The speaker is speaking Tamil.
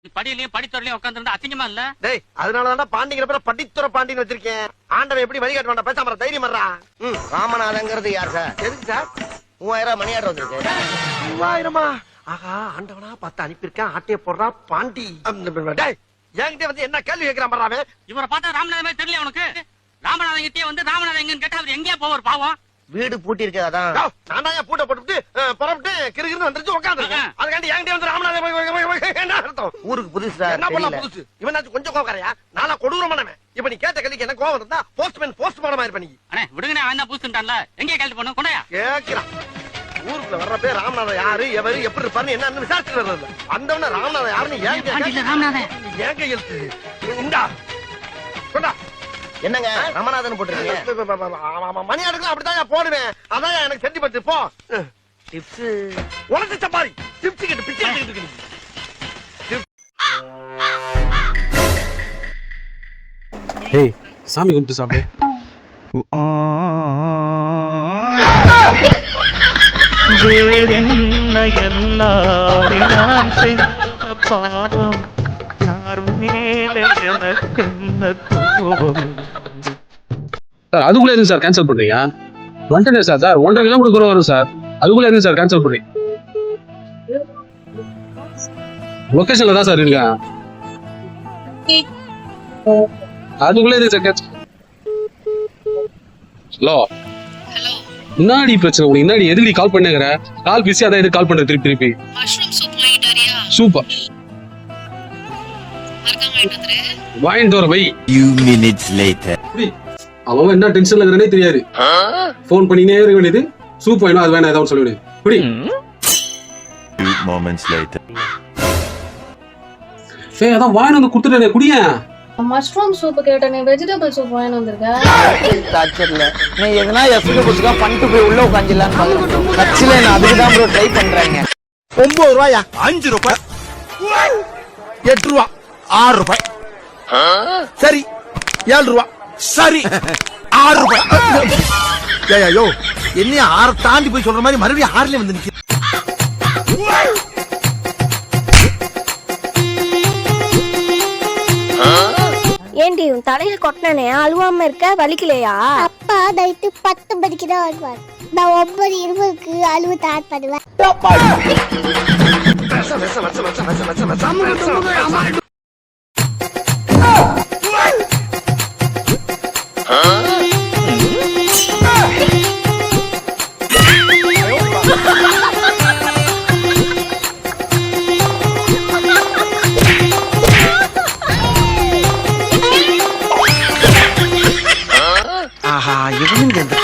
படியிலயும் படித்துறையிலயும் உட்காந்துருந்தா அசிங்கமா இல்ல? டேய், அதனாலதான் பாண்டிங்கிற பேர படித்துறை பாண்டின்னு வச்சிருக்கேன். ஆண்டவன் எப்படி வழிகாட்ட வேண்டாம், பேசாம தைரியம் வர்றா. ராமநாதங்கிறது யார் சார்? எதுக்கு சார்? 3000 மணி ஆர்டர் வந்திருக்கு. 3000-ஆ? ஆஹா, ஆண்டவனா பார்த்து அனுப்பியிருக்கேன். ஆட்டைய போடுறா பாண்டி. டேய், என்கிட்ட வந்து என்ன கேள்வி கேட்கிறான் பாரு. இவரை பார்த்தா ராமநாதமே தெரியல உனக்கு? ராமநாதன் கிட்டே வந்து ராமநாதன் எங்கன்னு கேட்டா அவர் எங்கேயா போவார் பாவம்? வீடு பூட்டி இருக்கு அதான். நான் தான் பூட்டை போட்டுட்டு புறப்பட்டு கிருகிருன்னு வந்துருச்சு உட்காந்துருக்கேன். அதுக்காண்டி என்கிட்ட வந்து ராமநாதன் என்ன அர்த்தம்? ஊருக்கு புதுசு சார். என்ன பண்ணலாம் புதுசு? இவனாச்சும் கொஞ்சம் கோவக்காரையா? நானா கொடூரமானவன். இப்ப நீ கேட்ட கேள்விக்கு என்ன கோவம் இருந்தா போஸ்ட்மேன் மாதிரி பண்ணி. அண்ணே விடுங்கண்ணே, அவன் தான் பூசுட்டான்ல, எங்கேயா கேள்வி பண்ண கொண்டையா கேட்கிறான். ஊருக்குள்ள வர்றப்பே ராமநாதன் யாரு எவரு எப்படி இருப்பாருன்னு என்ன விசாரிச்சுட்டு வர்றது. வந்தவன ராமநாதன் யாருன்னு ராமநாதன் ஏன் கையெழுத்து உண்டா கொண்டா. என்னங்க ராமநாதன் போட்டுருக்கீங்க? மணி அடுக்கலாம் அப்படித்தான் போடுவேன். அதான் எனக்கு செஞ்சு பத்து போ. டிப்ஸ் உனக்கு சப்பாரி டிப்ஸ் கிட்ட பிச்சை எடுத்துக்கிட்டு இருக்கு. ஏய், சாமி கும்பிட்டு சாப்பிடு. சார் அதுக்குள்ள எதுவும் சார் கேன்சல் பண்றீங்க? வந்துட்டேன் சார். 1.5 கிலோமீட்டர் வரும் சார். அதுக்குள்ள எதுவும் சார் கேன்சல் பண்றீங்க? லொகேஷன்ல தான் சார் இருக்கேன். அதுக்குள்ள எதுவும் சார் கேன்சல்? ஹலோ, முன்னாடி பிரச்சனை உனக்கு முன்னாடி எதுக்கு கால் பண்ணுங்கிற? கால் பிஸியா தான் எதுக்கு கால் பண்ற திருப்பி? சூப்பர் வாங்கிட்டு வர பை. அவன் என்ன டென்ஷன்ல இருக்கிறனே தெரியாது. போன் பண்ணினே இருக்க வேண்டியது. சூப் வேணும் அது வேணாம் ஏதாவது சொல்ல வேண்டியது. புடி. சே அதான் வாங்கிட்டு வந்து கொடுத்துட்டேன் குடியா. மஷ்ரூம் சூப் கேட்டனே, வெஜிடபிள் சூப் வாங்கிட்டு வந்திருக்கேன். டார்ச்சர்ல நீ எதனா எஃப்டி புடிச்சா பண்ணிட்டு போய் உள்ள உட்கார்ந்திடலாம்னு பாக்குறேன். கட்சில நான் அதுக்கு தான் ப்ரோ ட்ரை பண்றாங்க. 9 ரூபாயா? 5 ரூபாய் 8 ரூபாய் 6 ரூபாய் சரி 7 ரூபாய் சரி 6 ரூபாய். ஐயோ என்ன 6 தாண்டி போய் சொல்ற மாதிரி மறுபடியும் 6ல வந்து நிக்க. ஏண்டி உன் தலையில கொட்டினே அழுவாம இருக்க? வலிக்கலையா? அப்பா நைட்டு 10 மணிக்கு தான் வருவார். நான் 9:20க்கு அழுவு ஸ்டார்ட் பண்ணுவேன். ஆஹா இவனுங்க இந்த